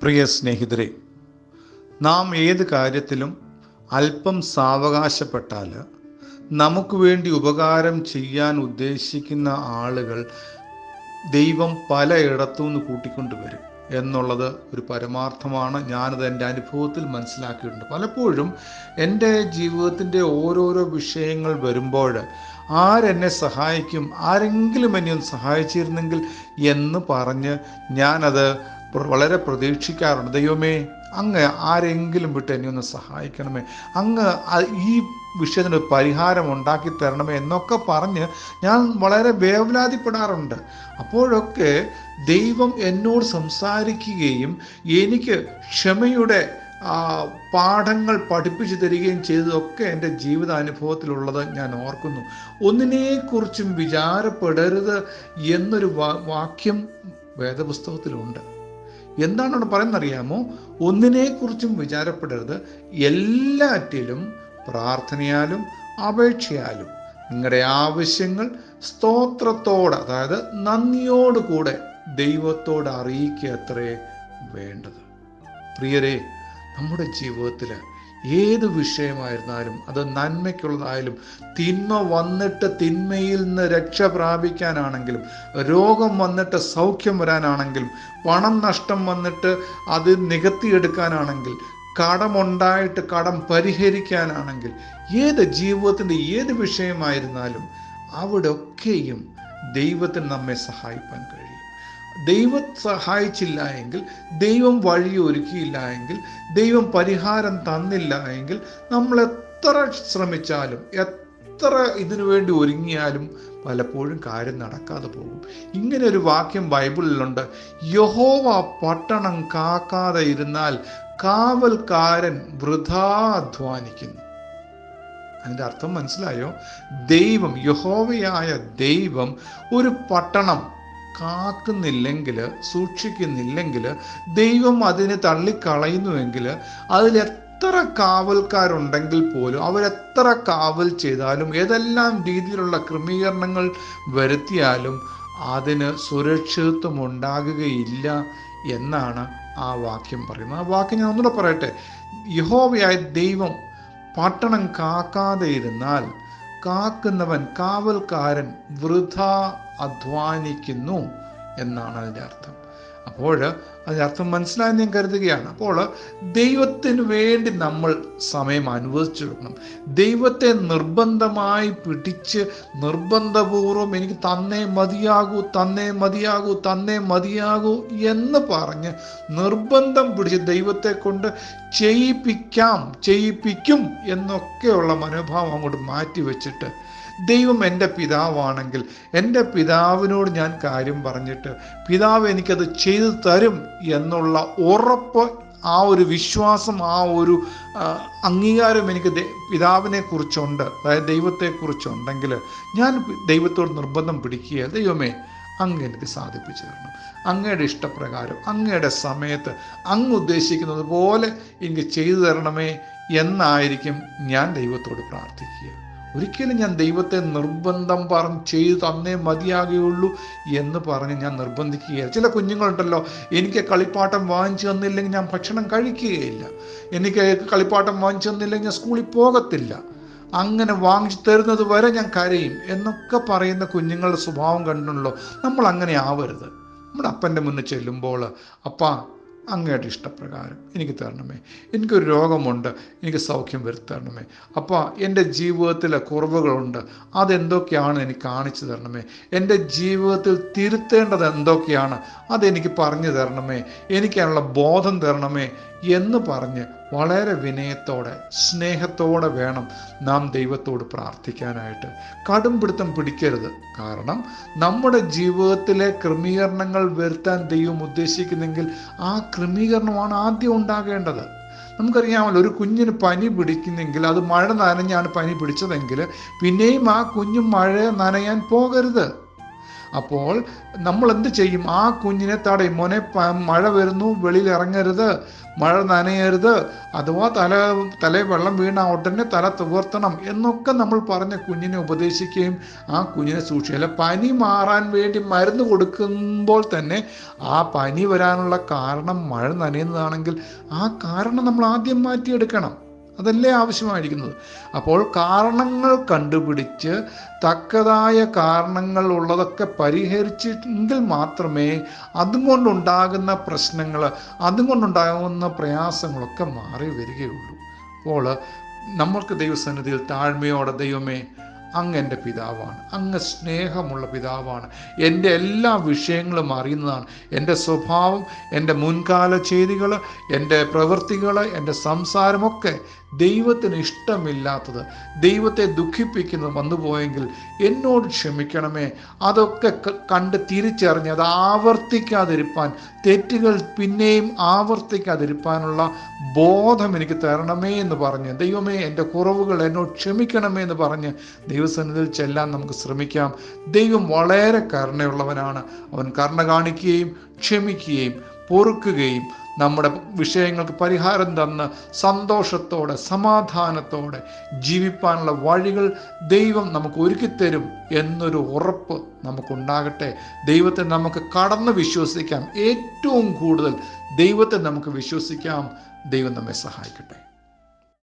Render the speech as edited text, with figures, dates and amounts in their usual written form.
പ്രിയ സ്നേഹിതരെ, നാം ഏത് കാര്യത്തിലും അല്പം സാവകാശപ്പെട്ടാൽ നമുക്ക് വേണ്ടി ഉപകാരം ചെയ്യാൻ ഉദ്ദേശിക്കുന്ന ആളുകൾ ദൈവം പലയിടത്തുനിന്ന് കൂട്ടിക്കൊണ്ടുവരും എന്നുള്ളത് ഒരു പരമാർത്ഥമാണ്. ഞാനത് എൻ്റെ അനുഭവത്തിൽ മനസ്സിലാക്കിയിട്ടുണ്ട്. പലപ്പോഴും എൻ്റെ ജീവിതത്തിൻ്റെ ഓരോരോ വിഷയങ്ങൾ വരുമ്പോൾ ആരെന്നെ സഹായിക്കും, ആരെങ്കിലും എന്നെ ഒന്ന് സഹായിച്ചിരുന്നെങ്കിൽ എന്ന് പറഞ്ഞ് ഞാനത് വളരെ പ്രതീക്ഷിക്കാറുണ്ട്. ദൈവമേ, അങ്ങ് ആരെങ്കിലും വിട്ട് എന്നെ ഒന്ന് സഹായിക്കണമേ, അങ്ങ് ഈ വിഷയത്തിന് പരിഹാരം ഉണ്ടാക്കി തരണമേ എന്നൊക്കെ പറഞ്ഞ് ഞാൻ വളരെ വേവലാതിപ്പെടാറുണ്ട്. അപ്പോഴൊക്കെ ദൈവം എന്നോട് സംസാരിക്കുകയും എനിക്ക് ക്ഷമയുടെ പാഠങ്ങൾ പഠിപ്പിച്ചു തരികയും ചെയ്തതൊക്കെ എൻ്റെ ജീവിതാനുഭവത്തിലുള്ളത് ഞാൻ ഓർക്കുന്നു. ഒന്നിനെക്കുറിച്ചും വിചാരപ്പെടരുത് എന്നൊരു വാക്യം വേദപുസ്തകത്തിലുണ്ട്. എന്താണ് അവിടെ പറയുന്നറിയാമോ? ഒന്നിനെക്കുറിച്ചും വിചാരപ്പെടരുത്, എല്ലാറ്റിലും പ്രാർത്ഥനയാലും അപേക്ഷയാലും നിങ്ങളുടെ ആവശ്യങ്ങൾ സ്തോത്രത്തോടെ, അതായത് നന്ദിയോടുകൂടെ ദൈവത്തോട് അറിയിക്കുക അത്രേ വേണ്ടത്. പ്രിയരെ, നമ്മുടെ ജീവിതത്തിൽ ഏത് വിഷയമായിരുന്നാലും അത് നന്മയ്ക്കുള്ളതായാലും, തിന്മ വന്നിട്ട് തിന്മയിൽ നിന്ന് രക്ഷ പ്രാപിക്കാനാണെങ്കിലും, രോഗം വന്നിട്ട് സൗഖ്യം വരാനാണെങ്കിലും, പണം നഷ്ടം വന്നിട്ട് അത് നികത്തിയെടുക്കാനാണെങ്കിൽ, കടമുണ്ടായിട്ട് കടം പരിഹരിക്കാനാണെങ്കിൽ, ഏത് ജീവിതത്തിൻ്റെ ഏത് വിഷയമായിരുന്നാലും അവിടെ ഒക്കെയും ദൈവത്തിന് നമ്മെ സഹായിക്കാൻ കഴിയും. ദൈവം സഹായിച്ചില്ല എങ്കിൽ, ദൈവം വഴി ഒരുക്കിയില്ല എങ്കിൽ, ദൈവം പരിഹാരം തന്നില്ല എങ്കിൽ, നമ്മൾ എത്ര ശ്രമിച്ചാലും എത്ര ഇതിനു വേണ്ടി ഒരുങ്ങിയാലും പലപ്പോഴും കാര്യം നടക്കാതെ പോകും. ഇങ്ങനെ ഒരു വാക്യം ബൈബിളിലുണ്ട്: യഹോവ പട്ടണം കാക്കാതെ ഇരുന്നാൽ കാവൽക്കാരൻ വൃഥാ അധ്വാനിക്കുന്നു. അതിൻ്റെ അർത്ഥം മനസ്സിലായോ? ദൈവം, യഹോവയായ ദൈവം ഒരു പട്ടണം കാക്കുന്നില്ലെങ്കിൽ, സൂക്ഷിക്കുന്നില്ലെങ്കിൽ, ദൈവം അതിനെ തള്ളിക്കളയുന്നുവെങ്കിൽ, അതിലെത്ര കാവൽക്കാരുണ്ടെങ്കിൽ പോലും അവരെത്ര കാവൽ ചെയ്താലും, ഏതെല്ലാം രീതിയിലുള്ള ക്രമീകരണങ്ങൾ വരുത്തിയാലും അതിന് സുരക്ഷിതത്വം ഉണ്ടാകുകയില്ല എന്നാണ് ആ വാക്യം പറയുന്നത്. ആ വാക്യം ഞാൻ ഒന്നുകൂടെ പറയട്ടെ: യഹോവയായ ദൈവം പട്ടണം കാക്കാതെ ഇരുന്നാൽ കാക്കുന്നവൻ, കാവൽക്കാരൻ വൃഥാ അധ്വാനിക്കുന്നു എന്നാണ് അതിൻ്റെ അർത്ഥം. അപ്പോൾ അതിൻ്റെ അർത്ഥം മനസ്സിലായെന്ന് ഞാൻ കരുതുകയാണ്. അപ്പോൾ ദൈവത്തിന് വേണ്ടി നമ്മൾ സമയം അനുവദിച്ചെടുക്കണം. ദൈവത്തെ നിർബന്ധമായി പിടിച്ച് നിർബന്ധപൂർവം എനിക്ക് തന്നേ മതിയാകൂ, തന്നേ മതിയാകൂ, തന്നേ മതിയാകൂ എന്ന് പറഞ്ഞ് നിർബന്ധം പിടിച്ച് ദൈവത്തെ കൊണ്ട് ചെയ്യിപ്പിക്കും എന്നൊക്കെയുള്ള മനോഭാവം അങ്ങോട്ട് മാറ്റി വെച്ചിട്ട്, ദൈവം എൻ്റെ പിതാവാണെങ്കിൽ എൻ്റെ പിതാവിനോട് ഞാൻ കാര്യം പറഞ്ഞിട്ട് പിതാവ് എനിക്കത് ചെയ്തു തരും എന്നുള്ള ഉറപ്പ്, ആ ഒരു വിശ്വാസം, ആ ഒരു അംഗീകാരം എനിക്ക് പിതാവിനെ കുറിച്ചുണ്ട്, അതായത് ദൈവത്തെക്കുറിച്ചുണ്ടെങ്കിൽ ഞാൻ ദൈവത്തോട് നിർബന്ധം പിടിക്കുക: ദൈവമേ, അങ്ങ് എനിക്ക് സാധിപ്പിച്ചു തരണം, അങ്ങയുടെ ഇഷ്ടപ്രകാരം അങ്ങയുടെ സമയത്ത് അങ്ങ് ഉദ്ദേശിക്കുന്നത് പോലെ എനിക്ക് ചെയ്തു തരണമേ എന്നായിരിക്കും ഞാൻ ദൈവത്തോട് പ്രാർത്ഥിക്കുക. ഒരിക്കലും ഞാൻ ദൈവത്തെ നിർബന്ധം പറഞ്ഞ് ചെയ്തു തന്നേ മതിയാകുകയുള്ളൂ എന്ന് പറഞ്ഞ് ഞാൻ നിർബന്ധിക്കുകയില്ല. ചില കുഞ്ഞുങ്ങളുണ്ടല്ലോ, എനിക്ക് കളിപ്പാട്ടം വാങ്ങിച്ചു തന്നില്ലെങ്കിൽ ഞാൻ ഭക്ഷണം കഴിക്കുകയില്ല, എനിക്ക് കളിപ്പാട്ടം വാങ്ങിച്ചു തന്നില്ലെങ്കിൽ ഞാൻ സ്കൂളിൽ പോകത്തില്ല, അങ്ങനെ വാങ്ങിച്ചു തരുന്നത് വരെ ഞാൻ കരയും എന്നൊക്കെ പറയുന്ന കുഞ്ഞുങ്ങളുടെ സ്വഭാവം കണ്ടുണ്ടല്ലോ. നമ്മൾ അങ്ങനെ ആവരുത്. നമ്മുടെ അപ്പൻ്റെ മുന്നിൽ ചെല്ലുമ്പോൾ, അപ്പാ, അങ്ങയുടെ ഇഷ്ടപ്രകാരം എനിക്ക് തരണമേ, എനിക്കൊരു രോഗമുണ്ട്, എനിക്ക് സൗഖ്യം വരുത്തരണമേ, അപ്പോൾ എൻ്റെ ജീവിതത്തിലെ കുറവുകളുണ്ട്, അതെന്തൊക്കെയാണ് എനിക്ക് കാണിച്ചു തരണമേ, എൻ്റെ ജീവിതത്തിൽ തിരുത്തേണ്ടത് എന്തൊക്കെയാണ് അതെനിക്ക് പറഞ്ഞു തരണമേ, എനിക്കതിനുള്ള ബോധം തരണമേ എന്ന് പറഞ്ഞ് വളരെ വിനയത്തോടെ സ്നേഹത്തോടെ വേണം നാം ദൈവത്തോട് പ്രാർത്ഥിക്കാനായിട്ട്. കടുംപിടുത്തം പിടിക്കരുത്. കാരണം നമ്മുടെ ജീവിതത്തിലെ ക്രമീകരണങ്ങൾ വരുത്താൻ ദൈവം ഉദ്ദേശിക്കുന്നെങ്കിൽ ആ ക്രമീകരണമാണ് ആദ്യം ഉണ്ടാകേണ്ടത്. നമുക്കറിയാമല്ലോ, ഒരു കുഞ്ഞിന് പനി പിടിക്കുന്നെങ്കിൽ അത് മഴ നനഞ്ഞാണ് പനി പിടിച്ചതെങ്കിൽ പിന്നെയും ആ കുഞ്ഞ് മഴ നനയാൻ പോകരുത്. അപ്പോൾ നമ്മൾ എന്ത് ചെയ്യും? ആ കുഞ്ഞിനെ തടയും. മോനെ മഴ വരുന്നു, വെളിയിൽ ഇറങ്ങരുത്, മഴ നനയരുത്, അഥവാ തലയിൽ വെള്ളം വീണ ഉടനെ തല തുവർത്തണം എന്നൊക്കെ നമ്മൾ പറഞ്ഞ കുഞ്ഞിനെ ഉപദേശിക്കുകയും ആ കുഞ്ഞിനെ സൂക്ഷിക്കുക. അല്ല, പനി മാറാൻ വേണ്ടി മരുന്ന് കൊടുക്കുമ്പോൾ തന്നെ ആ പനി വരാനുള്ള കാരണം മഴ നനയുന്നതാണെങ്കിൽ ആ കാരണം നമ്മൾ ആദ്യം മാറ്റിയെടുക്കണം. അതല്ലേ ആവശ്യമായിരിക്കുന്നത്. അപ്പോൾ കാരണങ്ങൾ കണ്ടുപിടിച്ച് തക്കതായ കാരണങ്ങൾ ഉള്ളതൊക്കെ പരിഹരിച്ചെങ്കിൽ മാത്രമേ അതും കൊണ്ടുണ്ടാകുന്ന പ്രശ്നങ്ങൾ, അതും കൊണ്ടുണ്ടാകുന്ന പ്രയാസങ്ങളൊക്കെ മാറി വരികയുള്ളൂ. അപ്പോൾ നമ്മൾക്ക് ദൈവസന്നിധിയിൽ താഴ്മയോടെ, ദൈവമേ, അങ്ങ് എൻ്റെ പിതാവാണ്, അങ്ങ് സ്നേഹമുള്ള പിതാവാണ്, എൻ്റെ എല്ലാ വിഷയങ്ങളും അറിയുന്നതാണ്, എൻ്റെ സ്വഭാവം, എൻ്റെ മുൻകാല ചെയ്തികൾ, എൻ്റെ പ്രവൃത്തികൾ, എൻ്റെ സംസാരമൊക്കെ ദൈവത്തിന് ഇഷ്ടമില്ലാത്തത്, ദൈവത്തെ ദുഃഖിപ്പിക്കുന്നത് വന്നുപോയെങ്കിൽ എന്നോട് ക്ഷമിക്കണമേ. അതൊക്കെ കണ്ട് തിരിച്ചറിഞ്ഞ് അത് ആവർത്തിക്കാതിരിപ്പാൻ, തെറ്റുകൾ പിന്നെയും ആവർത്തിക്കാതിരിപ്പാനുള്ള ബോധം എനിക്ക് തരണമേ എന്ന് പറഞ്ഞ്, ദൈവമേ എൻ്റെ കുറവുകൾ എന്നോട് ക്ഷമിക്കണമേ എന്ന് പറഞ്ഞ് ദൈവസന്നിധിയിൽ ചെല്ലാൻ നമുക്ക് ശ്രമിക്കാം. ദൈവം വളരെ കരുണയുള്ളവനാണ്. അവൻ കരുണ കാണിക്കുകയും ക്ഷമിക്കുകയും പൊറുക്കുകയും നമ്മുടെ വിഷയങ്ങൾക്ക് പരിഹാരം തന്ന് സന്തോഷത്തോടെ സമാധാനത്തോടെ ജീവിപ്പാനുള്ള വഴികൾ ദൈവം നമുക്ക് ഒരുക്കിത്തരും എന്നൊരു ഉറപ്പ് നമുക്കുണ്ടാകട്ടെ. ദൈവത്തെ നമുക്ക് കടന്ന് വിശ്വസിക്കാം. ഏറ്റവും കൂടുതൽ ദൈവത്തെ നമുക്ക് വിശ്വസിക്കാം. ദൈവം നമ്മെ സഹായിക്കട്ടെ.